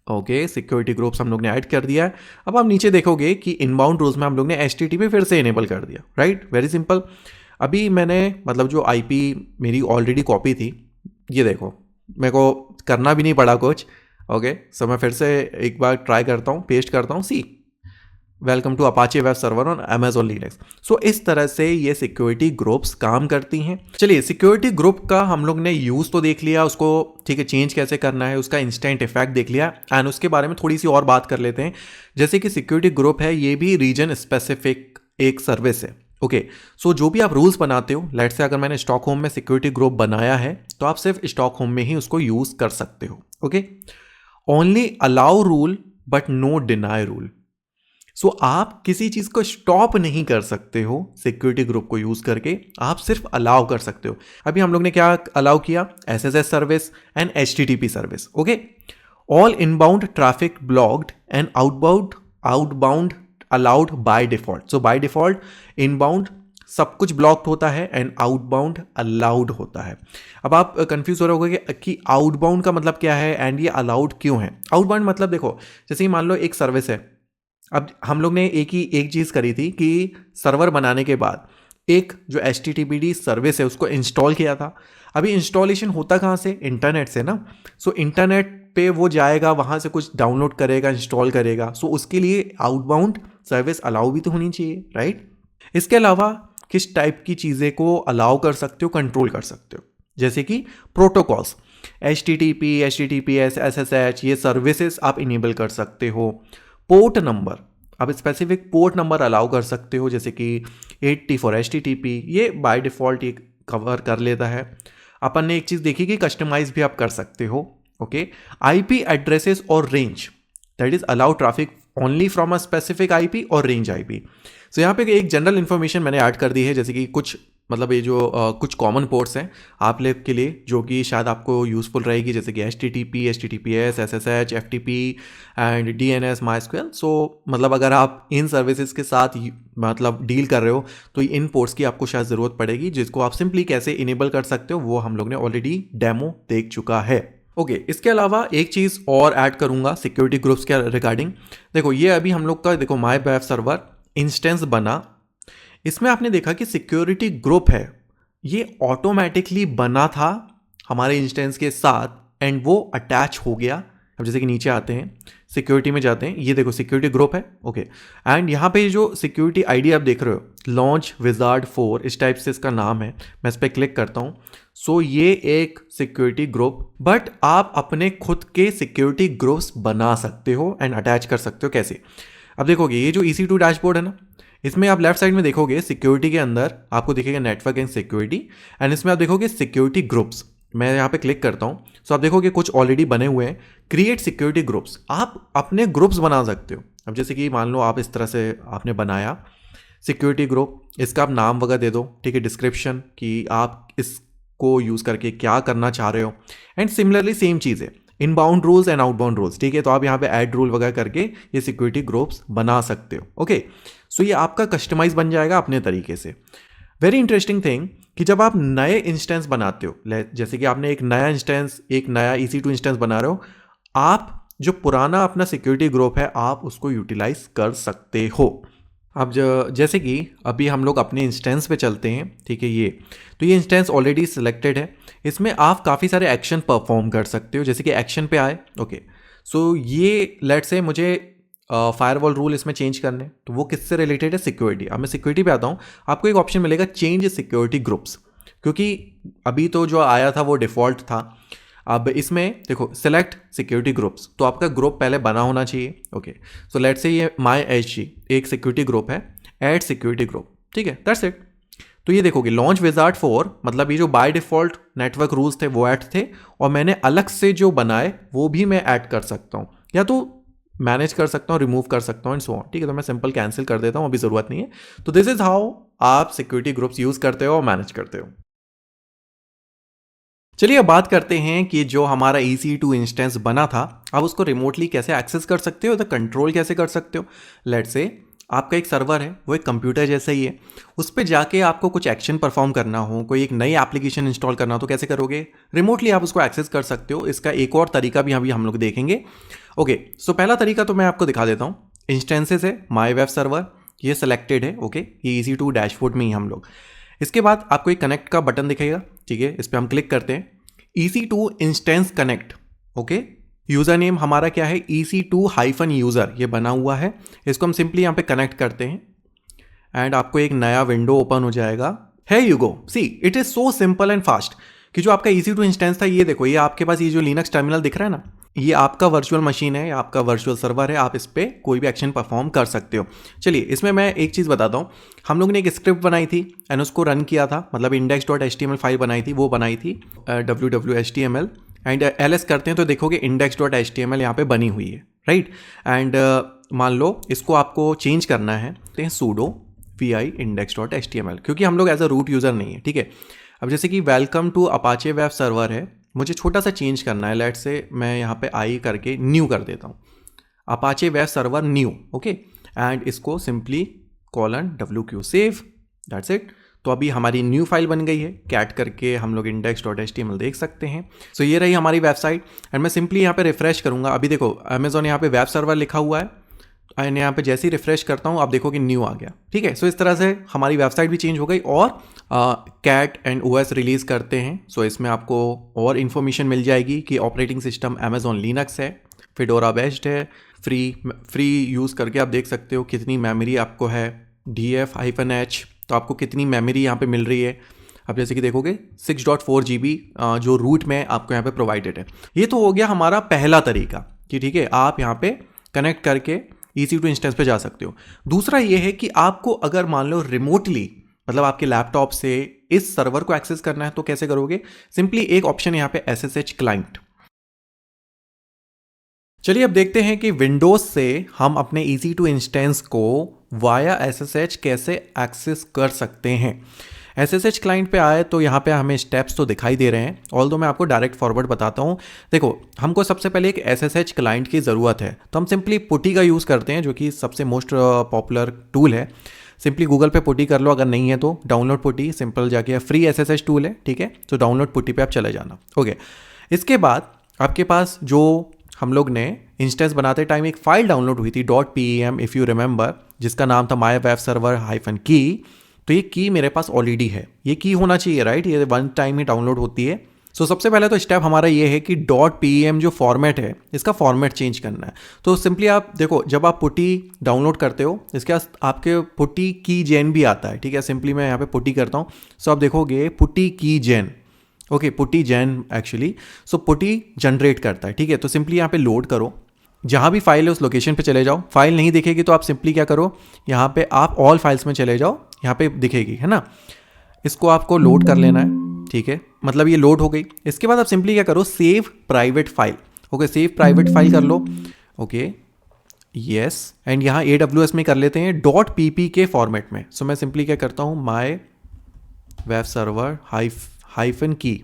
Okay, security groups हम लोग ने ऐड कर दिया है। अब आप नीचे देखोगे कि इनबाउंड रूल्स में हम लोग ने HTTP फिर से इनेबल कर दिया, राइट, वेरी सिंपल। अभी मैंने मतलब जो IP मेरी ऑलरेडी कॉपी थी, ये देखो मेरे को करना भी नहीं पड़ा कुछ। ओके, सो मैं फिर से एक बार ट्राई करता हूँ, पेस्ट करता हूँ, see welcome to Apache web server on Amazon Linux। So इस तरह से ये सिक्योरिटी ग्रुप्स काम करती हैं। चलिए, सिक्योरिटी ग्रुप का हम लोग ने यूज़ तो देख लिया उसको, ठीक है, चेंज कैसे करना है, उसका इंस्टेंट इफेक्ट देख लिया एंड उसके बारे में थोड़ी सी और बात कर लेते हैं। जैसे कि सिक्योरिटी ग्रुप है, ये भी रीजन स्पेसिफिक एक सर्विस है। ओके, सो जो भी आप रूल्स बनाते हो, लेट्स से अगर मैंने स्टॉकहोम में सिक्योरिटी ग्रुप बनाया है तो आप सिर्फ स्टॉकहोम में ही उसको यूज़ कर सकते हो। Okay, only allow rule but no deny rule. So आप किसी चीज़ को स्टॉप नहीं कर सकते हो सिक्योरिटी ग्रुप को यूज़ करके, आप सिर्फ अलाउ कर सकते हो। अभी हम लोग ने क्या अलाउ किया, SSH service and HTTP service. Okay, all inbound traffic blocked and outbound allowed by default. So by default inbound सब कुछ ब्लॉक्ड होता है एंड आउटबाउंड अलाउड होता है। अब आप कंफ्यूज हो रहे होगे कि आउटबाउंड का मतलब क्या है एंड ये अलाउड क्यों है। आउटबाउंड मतलब देखो, जैसे मान लो एक सर्विस है, अब हम लोग ने एक चीज़ करी थी कि सर्वर बनाने के बाद एक जो HTTPD सर्विस है उसको इंस्टॉल किया था। अभी इंस्टॉलेशन होता कहाँ से, इंटरनेट से ना। सो इंटरनेट पे वो जाएगा, वहाँ से कुछ डाउनलोड करेगा, इंस्टॉल करेगा। सो उसके लिए आउटबाउंड सर्विस अलाउ भी तो होनी चाहिए, राइट। इसके अलावा किस टाइप की चीज़ें को अलाउ कर सकते हो, कंट्रोल कर सकते हो, जैसे कि प्रोटोकॉल्स, HTTP, HTTPS, SSH, ये सर्विसेज आप इनेबल कर सकते हो। पोर्ट नंबर, आप स्पेसिफिक पोर्ट नंबर अलाउ कर सकते हो, जैसे कि 80 फॉर HTTP, ये बाय डिफ़ॉल्ट ये कवर कर लेता है। अपन ने एक चीज़ देखी कि कस्टमाइज भी आप कर सकते हो। ओके, IP एड्रेसेस और range, that is allow traffic only from a specific IP और रेंज IP। सो यहाँ पे एक जनरल इन्फॉर्मेशन मैंने ऐड कर दी है, जैसे कि कुछ मतलब ये जो कुछ कॉमन पोर्ट्स हैं आप लोग के लिए जो कि शायद आपको यूज़फुल रहेगी, जैसे कि HTTP, HTTPS, SSH, FTP and DNS, MySQL। सो मतलब अगर आप इन सर्विसेज के साथ मतलब डील कर रहे हो तो इन पोर्ट्स की आपको शायद ज़रूरत पड़ेगी, जिसको आप सिंपली कैसे इनेबल कर सकते हो वो हम लोग ने ऑलरेडी डेमो देख चुका है। ओके, इसके अलावा एक चीज़ और ऐड करूँगा सिक्योरिटी ग्रुप्स के रिगार्डिंग। देखो ये अभी हम लोग का देखो माई वेब सर्वर इंस्टेंस बना, इसमें आपने देखा कि सिक्योरिटी ग्रुप है, ये ऑटोमेटिकली बना था हमारे इंस्टेंस के साथ एंड वो अटैच हो गया। अब जैसे कि नीचे आते हैं, सिक्योरिटी में जाते हैं, ये देखो सिक्योरिटी ग्रुप है। ओके, एंड यहाँ पे जो सिक्योरिटी आईडी आप देख रहे हो, लॉन्च विजार्ड 4 इस टाइप से इसका नाम है। मैं इस पर क्लिक करता हूँ। सो ये एक सिक्योरिटी ग्रुप, बट आप अपने खुद के सिक्योरिटी ग्रुप्स बना सकते हो एंड अटैच कर सकते हो। कैसे? अब देखोगे ये जो EC2 डैशबोर्ड है ना, इसमें आप लेफ्ट साइड में देखोगे सिक्योरिटी के अंदर आपको दिखेगा नेटवर्क एंड सिक्योरिटी, एंड इसमें आप देखोगे सिक्योरिटी ग्रुप्स। मैं यहाँ पे क्लिक करता हूँ, सो आप देखोगे कुछ ऑलरेडी बने हुए हैं। क्रिएट सिक्योरिटी ग्रुप्स, आप अपने ग्रुप्स बना सकते हो। अब जैसे कि मान लो आप इस तरह से आपने बनाया सिक्योरिटी ग्रुप, इसका आप नाम वगैरह दे दो, ठीक है, डिस्क्रिप्शन कि आप इसको यूज़ करके क्या करना चाह रहे हो, एंड सिमिलरली सेम चीज़ है inbound rules and outbound rules, ठीक है। तो आप यहाँ पे ऐड रूल वगैरह करके ये सिक्योरिटी ग्रुप्स बना सकते हो। ओके, सो ये आपका कस्टमाइज बन जाएगा अपने तरीके से। वेरी इंटरेस्टिंग थिंग कि जब आप नए इंस्टेंस बनाते हो, जैसे कि आपने एक नया इंस्टेंस, एक नया EC2 इंस्टेंस बना रहे हो, आप जो पुराना अपना सिक्योरिटी ग्रुप है आप उसको यूटिलाइज कर सकते हो। अब जैसे कि अभी हम लोग अपने इंस्टेंस पे चलते हैं, ठीक है। तो ये इंस्टेंस ऑलरेडी सिलेक्टेड है, इसमें आप काफ़ी सारे एक्शन परफॉर्म कर सकते हो, जैसे कि एक्शन पे आए। ओके, सो ये लेट्स से मुझे फायरवॉल रूल इसमें चेंज करने, तो वो किससे रिलेटेड है? सिक्योरिटी। अब मैं सिक्योरिटी पे आता हूँ, आपको एक ऑप्शन मिलेगा चेंज सिक्योरिटी ग्रुप्स, क्योंकि अभी तो जो आया था वो डिफ़ॉल्ट था। अब इसमें देखो सेलेक्ट सिक्योरिटी ग्रुप्स, तो आपका ग्रुप पहले बना होना चाहिए। ओके, सो लेट्स से ये माई HG एक सिक्योरिटी ग्रुप है, ऐड सिक्योरिटी ग्रुप, ठीक है, दैट्स इट। तो ये देखोगे लॉन्च विजार्ड 4, मतलब ये जो बाय डिफ़ॉल्ट नेटवर्क रूल्स थे वो ऐड थे, और मैंने अलग से जो बनाए वो भी मैं ऐड कर सकता हूँ, या तो मैनेज कर सकता हूँ, रिमूव कर सकता हूँ एंड सो ऑन, ठीक है। तो मैं सिंपल कैंसिल कर देता हूँ, अभी ज़रूरत नहीं है। तो दिस इज हाउ आप सिक्योरिटी ग्रुप्स यूज़ करते हो और मैनेज करते हो। चलिए अब बात करते हैं कि जो हमारा EC2 इंस्टेंस बना था, आप उसको रिमोटली कैसे एक्सेस कर सकते हो, तो कंट्रोल कैसे कर सकते हो। लेट्स से आपका एक सर्वर है, वो एक कंप्यूटर जैसा ही है, उस पर जाके आपको कुछ एक्शन परफॉर्म करना हो, कोई एक नई एप्लीकेशन इंस्टॉल करना हो, तो कैसे करोगे? रिमोटली आप उसको एक्सेस कर सकते हो। इसका एक और तरीका भी अभी हम लोग देखेंगे। ओके, सो पहला तरीका तो मैं आपको दिखा देता हूँ। इंस्टेंसेस है माई वेब सर्वर, ये सिलेक्टेड है। ओके, ये EC2 डैशबोर्ड में ही हम लोग, इसके बाद आपको एक कनेक्ट का बटन दिखेगा, ठीक है, इस पर हम क्लिक करते हैं। EC2 instance connect. Okay, user name हमारा क्या है? EC2-यूज़र, ये बना हुआ है। इसको हम सिंपली यहाँ पे कनेक्ट करते हैं एंड आपको एक नया विंडो ओपन हो जाएगा। है you go, see it is so simple and fast कि जो आपका EC2 इंस्टेंस था, ये देखो, ये आपके पास ये जो लिनक्स टर्मिनल दिख रहा है ना, ये आपका वर्चुअल मशीन है, आपका वर्चुअल सर्वर है, आप इस पर कोई भी एक्शन परफॉर्म कर सकते हो। चलिए इसमें मैं एक चीज़ बताता हूँ। हम लोग ने एक स्क्रिप्ट बनाई थी एंड उसको रन किया था, मतलब index.html फाइल बनाई थी, वो बनाई थी www.html एंड ls करते हैं तो देखोगे index.html यहाँ पे बनी हुई है, राइट। एंड मान लो इसको आपको चेंज करना है, तो sudo vi index.html, क्योंकि हम लोग एज अ रूट यूज़र नहीं है, ठीक है। अब जैसे कि welcome to Apache web server है, मुझे छोटा सा चेंज करना है। लेट्स से मैं यहाँ पे आई करके न्यू कर देता हूँ, Apache web server new. Okay, and इसको simply :wq save, that's it. तो अभी हमारी न्यू फाइल बन गई है, कैट करके हम लोग index.html देख सकते हैं। सो ये रही हमारी वेबसाइट एंड मैं सिंपली यहाँ पे रिफ्रेश करूँगा। अभी देखो अमेजॉन यहाँ पे वेब सर्वर लिखा हुआ है एंड यहाँ पे जैसे ही रिफ्रेश करता हूँ आप देखो कि न्यू आ गया, ठीक है। सो इस तरह से हमारी वेबसाइट भी चेंज हो गई। और कैट एंड OS रिलीज़ करते हैं, सो इसमें आपको और इन्फॉर्मेशन मिल जाएगी कि ऑपरेटिंग सिस्टम अमेजॉन लिनक्स है, फेडोरा बेस्ड है, फ्री यूज़ करके आप देख सकते हो कितनी मेमोरी आपको है, df-h, तो आपको कितनी मेमोरी यहाँ पे मिल रही है। अब जैसे कि देखोगे 6.4 GB जो रूट में आपको यहाँ पे प्रोवाइडेड है। ये तो हो गया हमारा पहला तरीका कि ठीक है, आप यहाँ पे कनेक्ट करके EC2 इंस्टेंस पे जा सकते हो। दूसरा ये है कि आपको अगर मान लो रिमोटली मतलब आपके लैपटॉप से इस सर्वर को एक्सेस करना है तो कैसे करोगे? सिंपली एक ऑप्शन यहाँ पे SSH क्लाइंट। चलिए अब देखते हैं कि विंडोज से हम अपने EC2 इंस्टेंस को वाया SSH कैसे एक्सेस कर सकते हैं। SSH क्लाइंट पे आए तो यहाँ पे हमें स्टेप्स तो दिखाई दे रहे हैं, ऑल्दो मैं आपको डायरेक्ट फॉरवर्ड बताता हूँ। देखो, हमको सबसे पहले एक SSH क्लाइंट की ज़रूरत है, तो हम सिंपली पुटी का यूज़ करते हैं जो कि सबसे मोस्ट पॉपुलर टूल है। सिंपली गूगल पे पुटी कर लो, अगर नहीं है तो डाउनलोड पुटी, सिंपल जाके फ्री SSH टूल है, ठीक है। तो डाउनलोड पुटी पे आप चले जाना। ओके, इसके बाद आपके पास जो हम लोग ने इंस्टेंस बनाते टाइम एक फाइल डाउनलोड हुई थी .pem इफ़ यू रिमेंबर, जिसका नाम था माई वेब सर्वर -की। तो ये की मेरे पास ऑलरेडी है, ये की होना चाहिए राइट, ये वन टाइम ही डाउनलोड होती है। सो सबसे पहले तो स्टेप हमारा ये है कि .pem जो फॉर्मेट है इसका फॉर्मेट चेंज करना है। तो सिंपली आप देखो, जब आप पुटी डाउनलोड करते हो इसके बाद आपके पुटी की जेन भी आता है, ठीक है। सिंपली मैं यहाँ पे पुटी करता हूँ, सो आप देखोगे पुटी की जेन, ओके, पुटी जेन एक्चुअली, सो पुटी जनरेट करता है, ठीक है। तो सिंपली यहाँ पे लोड करो, जहाँ भी फाइल है उस लोकेशन पे चले जाओ। फाइल नहीं दिखेगी तो आप सिंपली क्या करो, यहाँ पे आप ऑल फाइल्स में चले जाओ, यहाँ पे दिखेगी है ना, इसको आपको लोड कर लेना है, ठीक है। मतलब ये लोड हो गई। इसके बाद आप सिंपली क्या करो, save private file, okay, save private file कर लो, ओके, यस। एंड यहाँ AWS में कर लेते हैं .pp के फॉर्मेट में। सो मैं सिंपली क्या करता हूँ, माई वेब सर्वर हाइफन की,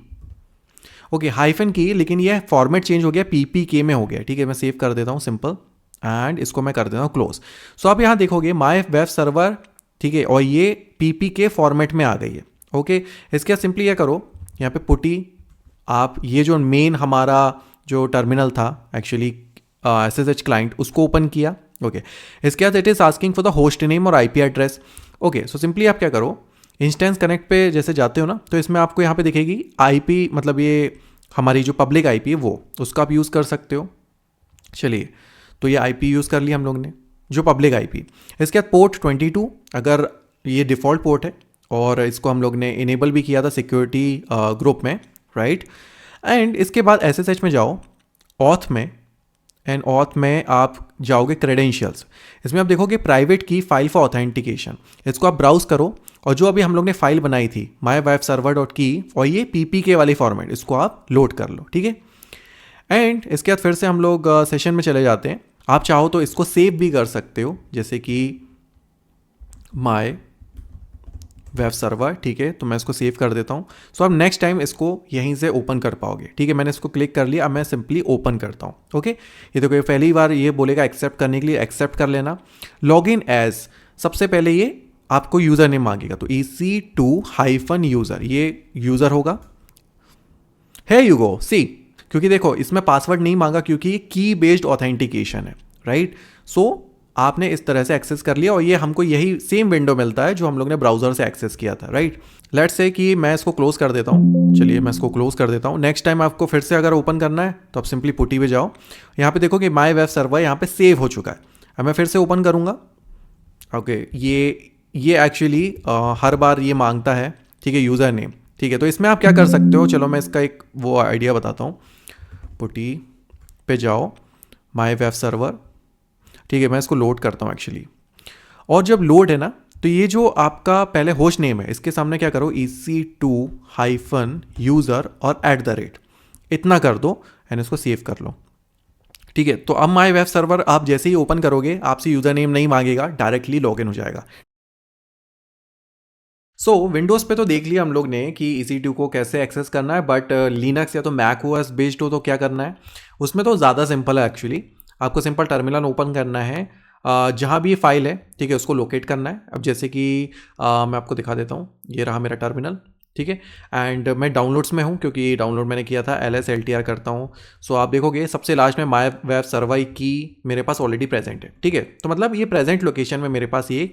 ओके, हाइफन की, लेकिन ये फॉर्मेट चेंज हो गया, PPK में हो गया, ठीक है। मैं सेव कर देता हूँ सिंपल, एंड इसको मैं कर देता हूँ क्लोज। सो आप यहाँ देखोगे माई वेब सर्वर, ठीक है, और ये PPK फॉर्मेट में आ गई है, ओके। इसके बाद सिंपली क्या करो, यहाँ पे पुटी, आप ये जो मेन हमारा जो टर्मिनल था एक्चुअली SSH क्लाइंट, उसको ओपन किया, ओके। इसके बाद it is asking for the host name और IP address, okay. So simply आप क्या करो, इंस्टेंस कनेक्ट पे जैसे जाते हो ना, तो इसमें आपको यहाँ पे दिखेगी IP, मतलब ये हमारी जो पब्लिक IP है वो, उसका आप यूज़ कर सकते हो। चलिए, तो ये IP यूज़ कर लिया हम लोग ने, जो पब्लिक IP। इसके बाद पोर्ट 22, अगर ये डिफ़ॉल्ट पोर्ट है, और इसको हम लोग ने इनेबल भी किया था सिक्योरिटी ग्रुप में, राइट। एंड इसके बाद SSH में जाओ, ऑथ में, एंड ऑथ में आप जाओगे क्रेडेंशियल्स। इसमें आप देखोगे प्राइवेट की फाइल फॉर ऑथेंटिकेशन, इसको आप ब्राउज करो, और जो अभी हम लोग ने फाइल बनाई थी माई वेब सर्वर .की, और ये PPK वाली फॉर्मेट, इसको आप लोड कर लो, ठीक है। एंड इसके बाद फिर से हम लोग सेशन में चले जाते हैं। आप चाहो तो इसको सेव भी कर सकते हो, जैसे कि माई वेब सर्वर, ठीक है। तो मैं इसको सेव कर देता हूँ। सो अब नेक्स्ट टाइम इसको यहीं से ओपन कर पाओगे, ठीक है। मैंने इसको क्लिक कर लिया, अब मैं सिंपली ओपन करता हूँ, ओके। ये देखो, ये पहली बार ये बोलेगा एक्सेप्ट करने के लिए, एक्सेप्ट कर लेना। लॉग इन एज, सबसे पहले ये आपको यूज़र नेम मांगेगा, तो EC2-user, ये यूज़र होगा। है यू गो सी, क्योंकि देखो इसमें पासवर्ड नहीं मांगा, क्योंकि ये की बेस्ड ऑथेंटिकेशन है, राइट। सो आपने इस तरह से एक्सेस कर लिया, और ये हमको यही सेम विंडो मिलता है जो हम लोग ने ब्राउजर से एक्सेस किया था, राइट। लेट्स से कि मैं इसको क्लोज कर देता हूँ, चलिए मैं इसको क्लोज कर देता हूँ। नेक्स्ट टाइम आपको फिर से अगर ओपन करना है तो आप सिंपली पुटी पे जाओ, यहाँ पे देखो कि माई वेब सर्वर यहाँ पे सेव हो चुका है। अब मैं फिर से ओपन करूँगा, ओके। ये एक्चुअली हर बार ये मांगता है, ठीक है, यूज़र नेम, ठीक है। तो इसमें आप क्या कर सकते हो, चलो मैं इसका एक वो आइडिया बताता हूँ। पुटी पे जाओ, माई वेब सर्वर, ठीक है, मैं इसको लोड करता हूँ एक्चुअली। और जब लोड है ना, तो ये जो आपका पहले होस्ट नेम है, इसके सामने क्या करो, EC2-user और @ इतना कर दो, एंड इसको सेव कर लो, ठीक है। तो अब माई वेब सर्वर आप जैसे ही ओपन करोगे, आपसे यूज़र नेम नहीं मांगेगा, डायरेक्टली लॉगिन हो जाएगा। सो विंडोज़ पे तो देख लिया हम लोग ने कि EC2 को कैसे एक्सेस करना है, बट लिनक्स या तो मैक ओएस बेस्ड हो तो क्या करना है, उसमें तो ज़्यादा सिंपल है एक्चुअली। आपको सिंपल टर्मिनल ओपन करना है, जहाँ भी ये फाइल है, ठीक है, उसको लोकेट करना है। अब जैसे कि मैं आपको दिखा देता हूँ, ये रहा मेरा टर्मिनल, ठीक है। एंड मैं डाउनलोड्स में हूँ, क्योंकि डाउनलोड मैंने किया था, LSLTR करता हूँ। सो आप देखोगे सबसे लास्ट में माई वेब सर्वर की मेरे पास ऑलरेडी प्रेजेंट है, ठीक है। तो मतलब ये प्रेजेंट लोकेशन में मेरे पास ये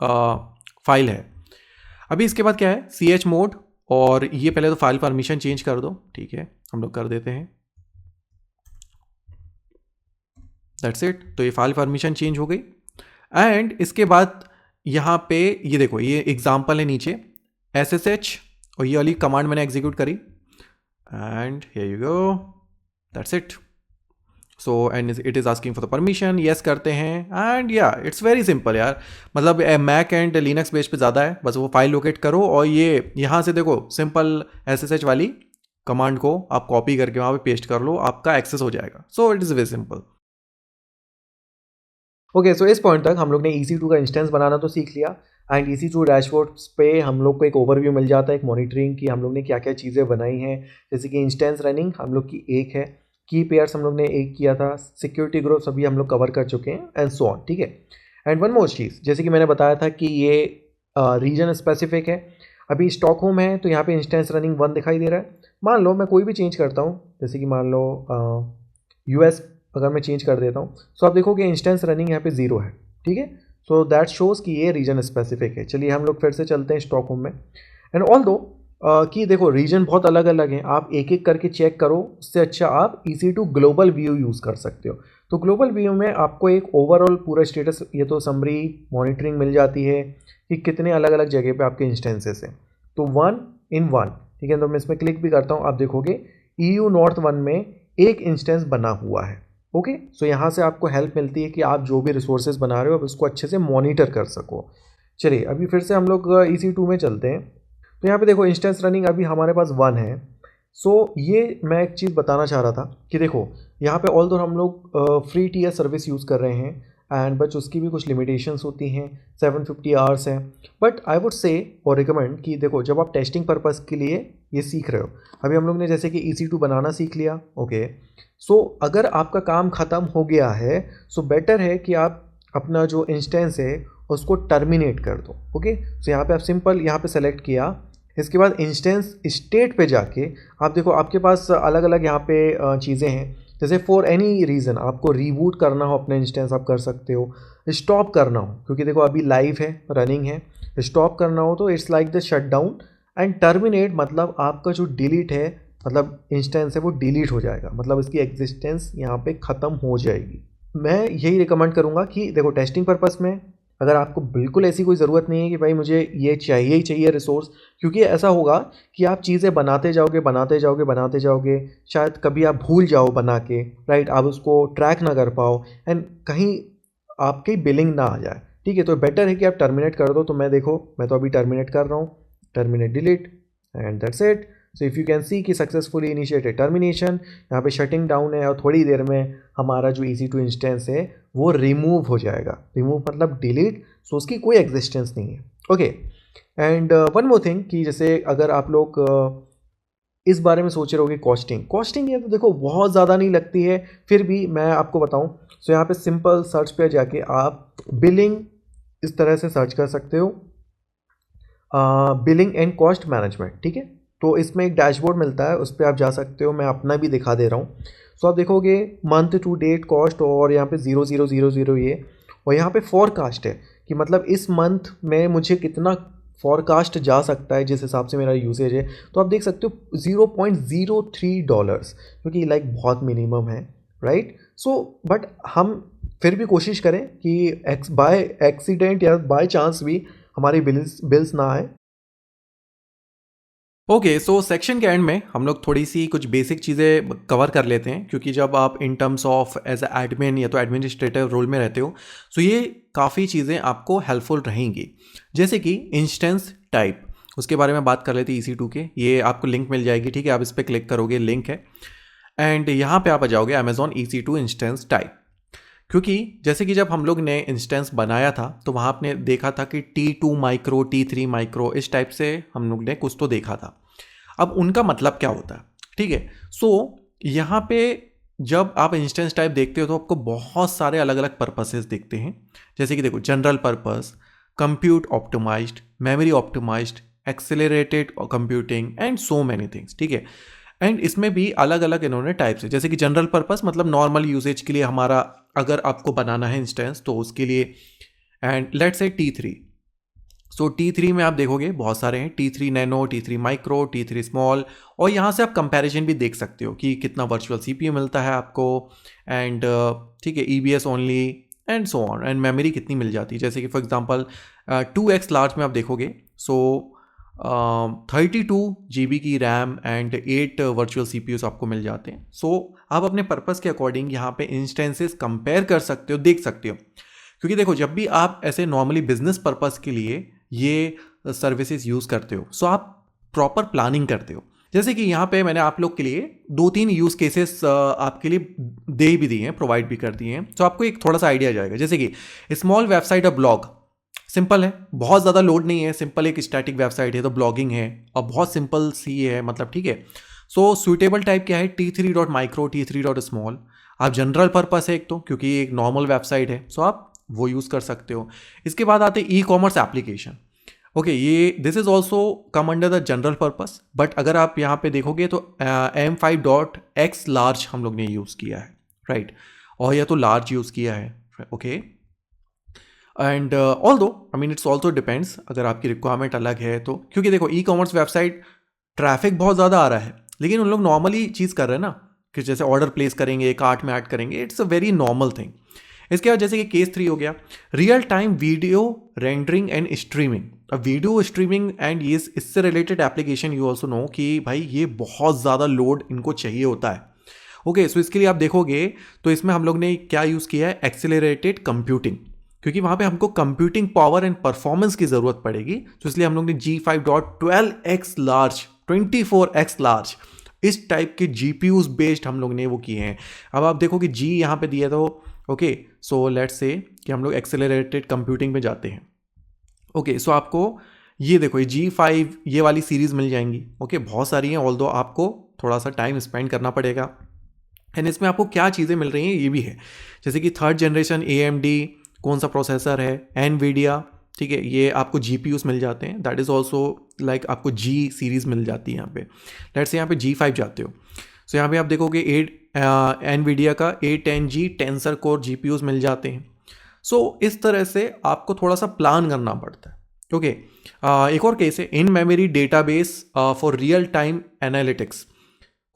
फाइल है। अभी इसके बाद क्या है, chmod, और ये पहले तो फाइल परमिशन चेंज कर दो, ठीक है, हम लोग कर देते हैं, दैट्स इट। तो ये फाइल परमिशन चेंज हो गई। एंड इसके बाद यहाँ पे ये देखो, ये एग्जाम्पल है नीचे SSH, और ये वाली कमांड मैंने एग्जीक्यूट करी, and here you go, that's it, so and it is asking for the permission, yes करते हैं एंड या इट्स वेरी सिंपल यार। मतलब मैक एंड लिनक्स बेस पे ज़्यादा है, बस वो फाइल लोकेट करो और ये यहाँ से देखो सिंपल SSH वाली कमांड को आप कॉपी करके वहाँ पे पेस्ट कर लो, आपका एक्सेस हो जाएगा। So it is very simple. Okay, so इस पॉइंट तक हम लोग ने EC2 का इंस्टेंस बनाना तो सीख लिया एंड EC2 डैशबोर्ड्स पे हम लोग को एक ओवरव्यू मिल जाता है, एक मॉनिटरिंग की हम लोग ने क्या क्या चीज़ें बनाई हैं। जैसे कि इंस्टेंस रनिंग हम लोग की एक है, की पेयर्स हम लोग ने एक किया था, सिक्योरिटी ग्रुप्स अभी हम लोग कवर कर चुके हैं एंड सो ऑन, ठीक है। एंड वन मोर चीज़, जैसे कि मैंने बताया था कि ये रीजन स्पेसिफिक है। अभी स्टॉकहोम है तो यहाँ पे इंस्टेंस रनिंग 1 दिखाई दे रहा है। मान लो मैं कोई भी चेंज करता हूँ, जैसे कि मान लो US अगर मैं चेंज कर देता हूँ, सो आप देखोगे इंस्टेंस रनिंग यहाँ पे 0 है, ठीक है। सो दैट शोज़ कि ये रीजन स्पेसिफिक है। चलिए हम लोग फिर से चलते हैं स्टॉकहोम में। एंड ऑल दो कि देखो रीजन बहुत अलग अलग हैं, आप एक एक करके चेक करो, उससे अच्छा आप EC2 ग्लोबल व्यू यूज़ कर सकते हो। तो ग्लोबल व्यू में आपको एक ओवरऑल पूरा स्टेटस, ये तो समरी मॉनिटरिंग मिल जाती है कि कितने अलग अलग जगह पे आपके इंस्टेंसेस हैं। तो 1 in 1, ठीक है। तो मैं इसमें क्लिक भी करता हूँ, आप देखोगे EU North 1 में एक इंस्टेंस बना हुआ है। ओके, सो यहाँ से आपको हेल्प मिलती है कि आप जो भी रिसोर्सेज बना रहे हो आप उसको अच्छे से मॉनिटर कर सको। चलिए अभी फिर से हम लोग EC2 में चलते हैं। तो यहाँ पे देखो इंस्टेंस रनिंग अभी हमारे पास 1 है। सो ये मैं एक चीज़ बताना चाह रहा था कि देखो यहाँ पे ऑल दो हम लोग फ्री टीयर सर्विस यूज़ कर रहे हैं एंड बट उसकी भी कुछ लिमिटेशंस होती हैं, 750 आवर्स हैं। बट आई वुड से और रिकमेंड कि देखो जब आप टेस्टिंग पर्पज़ के लिए ये सीख रहे हो, अभी हम लोग ने जैसे कि EC2 बनाना सीख लिया, ओके। सो अगर आपका काम ख़त्म हो गया है, सो बेटर है कि आप अपना जो इंस्टेंस है उसको टर्मिनेट कर दो, ओके। सो यहाँ पे आप सिंपल यहाँ पे सेलेक्ट किया, इसके बाद इंस्टेंस स्टेट पे जाके आप देखो आपके पास अलग अलग यहाँ पे चीज़ें हैं। जैसे फॉर एनी रीज़न आपको रीबूट करना हो अपने इंस्टेंस आप कर सकते हो, स्टॉप करना हो क्योंकि देखो अभी लाइव है, रनिंग है, स्टॉप करना हो तो it's like the shut down. And terminate मतलब आपका जो डिलीट है, मतलब इंस्टेंस है वो डिलीट हो जाएगा, मतलब इसकी एग्जिस्टेंस यहाँ पे ख़त्म हो जाएगी। मैं यही रिकमेंड करूँगा कि देखो टेस्टिंग पर्पस में अगर आपको बिल्कुल ऐसी कोई ज़रूरत नहीं है कि भाई मुझे ये चाहिए ही चाहिए रिसोर्स, क्योंकि ऐसा होगा कि आप चीज़ें बनाते जाओगे बनाते जाओगे बनाते जाओगे, शायद कभी आप भूल जाओ बना के, राइट, आप उसको ट्रैक ना कर पाओ एंड कहीं आपकी बिलिंग ना आ जाए, ठीक है। तो बेटर है कि आप टर्मिनेट कर दो। तो मैं देखो मैं तो अभी टर्मिनेट कर रहा हूँ, terminate delete and that's it. So if you can see कि सक्सेसफुली इनिशिएटेड टर्मिनेशन, यहाँ पे शटिंग डाउन है और थोड़ी देर में हमारा जो EC2 इंस्टेंस है वो रिमूव हो जाएगा। रिमूव मतलब डिलीट, सो उसकी कोई एग्जिस्टेंस नहीं है, okay. And one more thing कि जैसे अगर आप लोग इस बारे में सोच रहे होगे कॉस्टिंग ये तो देखो बहुत ज़्यादा नहीं लगती है, फिर भी मैं आपको बताऊं। सो यहाँ पे सिंपल सर्च पे जाके आप बिलिंग इस तरह से सर्च कर सकते हो, बिलिंग एंड कॉस्ट मैनेजमेंट, ठीक है। तो इसमें एक डैशबोर्ड मिलता है, उस पर आप जा सकते हो, मैं अपना भी दिखा दे रहा हूँ। सो आप देखोगे मंथ टू डेट कॉस्ट और यहाँ पे 0000 ये, और यहाँ पे फोरकास्ट है कि मतलब इस मंथ में मुझे कितना फोरकास्ट जा सकता है जिस हिसाब से मेरा यूसेज है। तो आप देख सकते हो $0.03, क्योंकि लाइक बहुत मिनिमम है, राइट। सो बट हम फिर भी कोशिश करें कि बाय एक्सीडेंट या बाय चांस भी हमारी बिल्स ना आए। ओके, सो सेक्शन के एंड में हम लोग थोड़ी सी कुछ बेसिक चीज़ें कवर कर लेते हैं, क्योंकि जब आप in terms of as admin या तो एडमिनिस्ट्रेटर रोल में रहते हो, सो ये काफ़ी चीज़ें आपको हेल्पफुल रहेंगी। जैसे कि इंस्टेंस टाइप, उसके बारे में बात कर लेते हैं EC2 के। ये आपको लिंक मिल जाएगी, ठीक है, आप इस पर क्लिक करोगे, लिंक है, एंड यहाँ पे आप आ जाओगे अमेजॉन EC2 इंस्टेंस टाइप। क्योंकि जैसे कि जब हम लोग ने इंस्टेंस बनाया था तो वहाँ आपने देखा था कि T2 माइक्रो, T3 माइक्रो, इस टाइप से हम लोग ने कुछ तो देखा था। अब उनका मतलब क्या होता है, ठीक है। सो यहाँ पे जब आप इंस्टेंस टाइप देखते हो तो आपको बहुत सारे अलग अलग पर्पसेस दिखते हैं। जैसे कि देखो general purpose, compute optimised, memory optimised, accelerated computing and so many things, ठीक है। एंड इसमें भी अलग अलग इन्होंने टाइप्स है। जैसे कि जनरल पर्पस मतलब नॉर्मल यूसेज के लिए हमारा अगर आपको बनाना है इंस्टेंस तो उसके लिए, and let's say T3। So T3 में आप देखोगे बहुत सारे हैं, T3 nano, T3 micro, T3 small, और यहाँ से आप कंपैरिजन भी देख सकते हो कि कितना वर्चुअल CPU मिलता है आपको, एंड ठीक है, EBS only and so on, and memory कितनी मिल जाती है। जैसे कि फॉर एग्जांपल 2x लार्ज में आप देखोगे, सो 32 GB की रैम एंड 8 वर्चुअल CPUs आपको मिल जाते हैं. सो आप अपने पर्पस के अकॉर्डिंग यहाँ पे इंस्टेंसेस कंपेयर कर सकते हो, देख सकते हो. क्योंकि देखो, जब भी आप ऐसे नॉर्मली बिजनेस पर्पस के लिए ये सर्विसेज यूज़ करते हो, सो आप प्रॉपर प्लानिंग करते हो. जैसे कि यहाँ पे मैंने आप लोग के लिए 2-3 यूज़ केसेस आपके लिए दे भी दिए हैं, प्रोवाइड भी कर दिए हैं. तो आपको एक थोड़ा सा आइडिया जाएगा. जैसे कि स्मॉल वेबसाइट और ब्लॉग, सिंपल है, बहुत ज़्यादा लोड नहीं है, सिंपल एक स्टैटिक वेबसाइट है, तो ब्लॉगिंग है और बहुत सिंपल सी है, मतलब ठीक है. सो सूटेबल टाइप क्या है, T3.micro, T3.small. आप जनरल पर्पस है एक तो, क्योंकि एक नॉर्मल वेबसाइट है, सो आप वो यूज़ कर सकते हो. इसके बाद आते हैं ई-कॉमर्स एप्लीकेशन. ओके, ये this is also come under the general purpose, but अगर आप यहाँ पे देखोगे तो M5.X लार्ज हम लोग ने यूज़ किया है, राइट. और या तो लार्ज यूज़ किया है, okay. And although I mean it's also depends, अगर आपकी रिक्वायरमेंट अलग है तो. क्योंकि देखो, ई कॉमर्स वेबसाइट ट्रैफिक बहुत ज़्यादा आ रहा है, लेकिन उन लोग नॉर्मली चीज़ कर रहे हैं ना, कि जैसे ऑर्डर प्लेस करेंगे, कार्ट में ऐड करेंगे, it's a very normal thing. इसके बाद जैसे कि केस 3 हो गया, real time video rendering and streaming. अब वीडियो स्ट्रीमिंग एंड ये इससे related application you also know कि भाई ये बहुत ज़्यादा लोड इनको चाहिए होता है. ओके, सो इसके लिए आप देखोगे तो इसमें हम लोग ने क्या यूज़ किया है, एक्सेलरेटेड कंप्यूटिंग. क्योंकि वहाँ पे हमको कंप्यूटिंग पावर एंड परफॉर्मेंस की ज़रूरत पड़ेगी, तो इसलिए हम लोग ने G5.12x लार्ज, 24x लार्ज, इस टाइप के GPUs बेस्ड हम लोग ने वो किए हैं. अब आप देखो कि G यहाँ पे दिया तो ओके, सो लेट्स से कि हम लोग एक्सेलरेटेड कंप्यूटिंग में जाते हैं. ओके, सो आपको ये देखो, ये G5 ये वाली सीरीज़ मिल जाएंगी. ओके, बहुत सारी हैं, ऑल्दो आपको थोड़ा सा टाइम स्पेंड करना पड़ेगा. एंड इसमें आपको क्या चीज़ें मिल रही हैं ये भी है, जैसे कि 3rd जनरेशन AMD कौन सा प्रोसेसर है, NVIDIA, ठीक है, ये आपको GPUs मिल जाते हैं. दैट इज़ ऑल्सो लाइक आपको G सीरीज़ मिल जाती है यहाँ पे. लेट्स से यहाँ पे G5 जाते हो, सो यहाँ पे आप देखोगे NVIDIA का A10G टेंसर कोर GPUs मिल जाते हैं. सो इस तरह से आपको थोड़ा सा प्लान करना पड़ता है. ओके, एक और केस है, in memory database for real time analytics.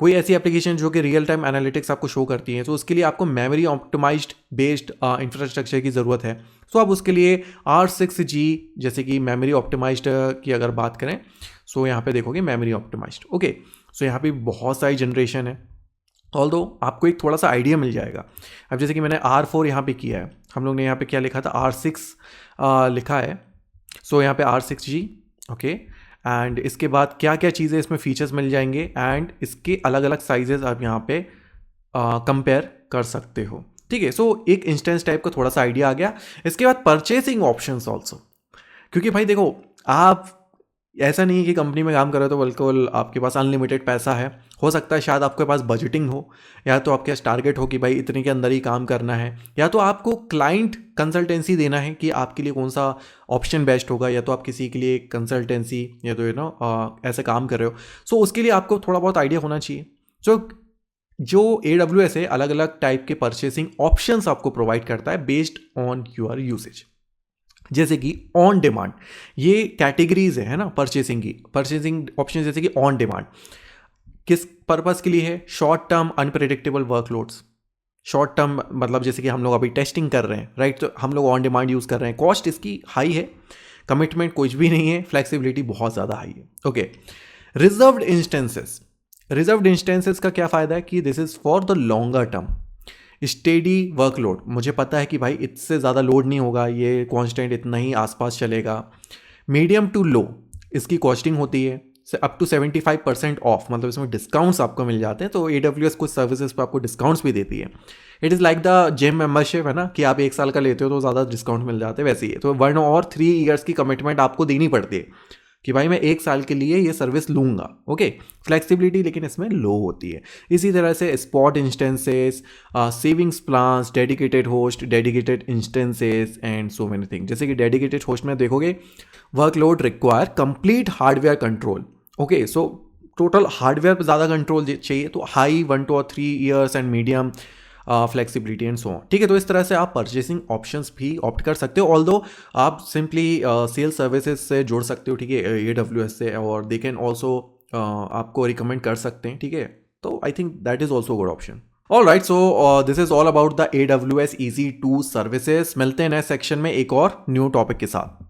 कोई ऐसी एप्लीकेशन जो कि रियल टाइम एनालिटिक्स आपको शो करती है, तो उसके लिए आपको मेमोरी ऑप्टिमाइज्ड बेस्ड इंफ्रास्ट्रक्चर की ज़रूरत है. सो आप उसके लिए R6G जैसे कि मेमोरी ऑप्टिमाइज्ड की अगर बात करें, सो यहाँ पे देखोगे मेमोरी ऑप्टिमाइज्ड. ओके, सो यहाँ पे बहुत सारी जनरेशन है, ऑल्दो आपको एक थोड़ा सा आइडिया मिल जाएगा. अब जैसे कि मैंने R4 यहाँ पे किया है, हम लोग ने यहाँ पे क्या लिखा था, R6 लिखा है. सो यहाँ पे R6G, ओके. एंड इसके बाद क्या क्या चीज़ें इसमें फीचर्स मिल जाएंगे, एंड इसके अलग अलग साइजेस आप यहाँ पे कंपेयर कर सकते हो, ठीक है. सो एक इंस्टेंस टाइप का थोड़ा सा आइडिया आ गया. इसके बाद परचेसिंग ऑप्शंस ऑल्सो, क्योंकि भाई देखो, आप ऐसा नहीं है कि कंपनी में काम कर रहे हो तो बिल्कुल आपके पास अनलिमिटेड पैसा है. हो सकता है शायद आपके पास बजटिंग हो, या तो आपके पास टारगेट हो कि भाई इतने के अंदर ही काम करना है, या तो आपको क्लाइंट कंसल्टेंसी देना है कि आपके लिए कौन सा ऑप्शन बेस्ट होगा, या तो आप किसी के लिए कंसल्टेंसी या तो ऐसे काम कर रहे हो. सो उसके लिए आपको थोड़ा बहुत आइडिया होना चाहिए. जो AWS है अलग अलग टाइप के परचेसिंग ऑप्शंस आपको प्रोवाइड करता है बेस्ड ऑन योर यूसेज. जैसे कि ऑन डिमांड, ये कैटेगरीज है ना परचेसिंग की. परचेसिंग ऑप्शन जैसे कि ऑन डिमांड किस पर्पस के लिए है, short term unpredictable workloads. Short term मतलब जैसे कि हम लोग अभी टेस्टिंग कर रहे हैं, राइट, तो हम लोग ऑन डिमांड यूज़ कर रहे हैं. कॉस्ट इसकी हाई है, कमिटमेंट कुछ भी नहीं है, फ्लेक्सिबिलिटी बहुत ज़्यादा हाई है. Okay, reserved instances. Reserved instances का क्या फ़ायदा है कि this is for the longer term steady workload. मुझे पता है कि भाई इससे ज़्यादा लोड नहीं होगा, ये कांस्टेंट इतना ही आसपास चलेगा. मीडियम टू लो इसकी कॉस्टिंग होती है, अप टू 75% ऑफ, मतलब इसमें डिस्काउंट्स आपको मिल जाते हैं. तो AWS कुछ सर्विसेज पे आपको डिस्काउंट्स भी देती है. It is like the gym membership है ना, कि आप 1 साल का लेते हो तो ज़्यादा डिस्काउंट मिल जाते हैं, वैसे ही है. तो 1 और 3 ईयर्स की कमिटमेंट आपको देनी पड़ती है कि भाई मैं 1 साल के लिए ये सर्विस लूँगा. ओके, फ्लेक्सिबिलिटी लेकिन इसमें लो होती है. इसी तरह से spot instances, savings plans, dedicated host, dedicated instances and so many thing. जैसे कि डेडिकेटेड होस्ट में देखोगे, workload require complete hardware control. Okay, so total hardware पर ज़्यादा कंट्रोल चाहिए, तो high 1 to 3 years and medium flexibility and so on. ठीक है, तो इस तरह से आप परचेसिंग ऑप्शंस भी ऑप्ट कर सकते हो. ऑल्दो आप सिंपली सेल सर्विसेज से जोड़ सकते हो, ठीक है, AWS से, और दे कैन ऑल्सो आपको रिकमेंड कर सकते हैं, ठीक है. तो I think that is also good option. All right, so this is all about the AWS EC2 services. मिलते हैं नेक्स्ट सेक्शन में एक और न्यू टॉपिक के साथ.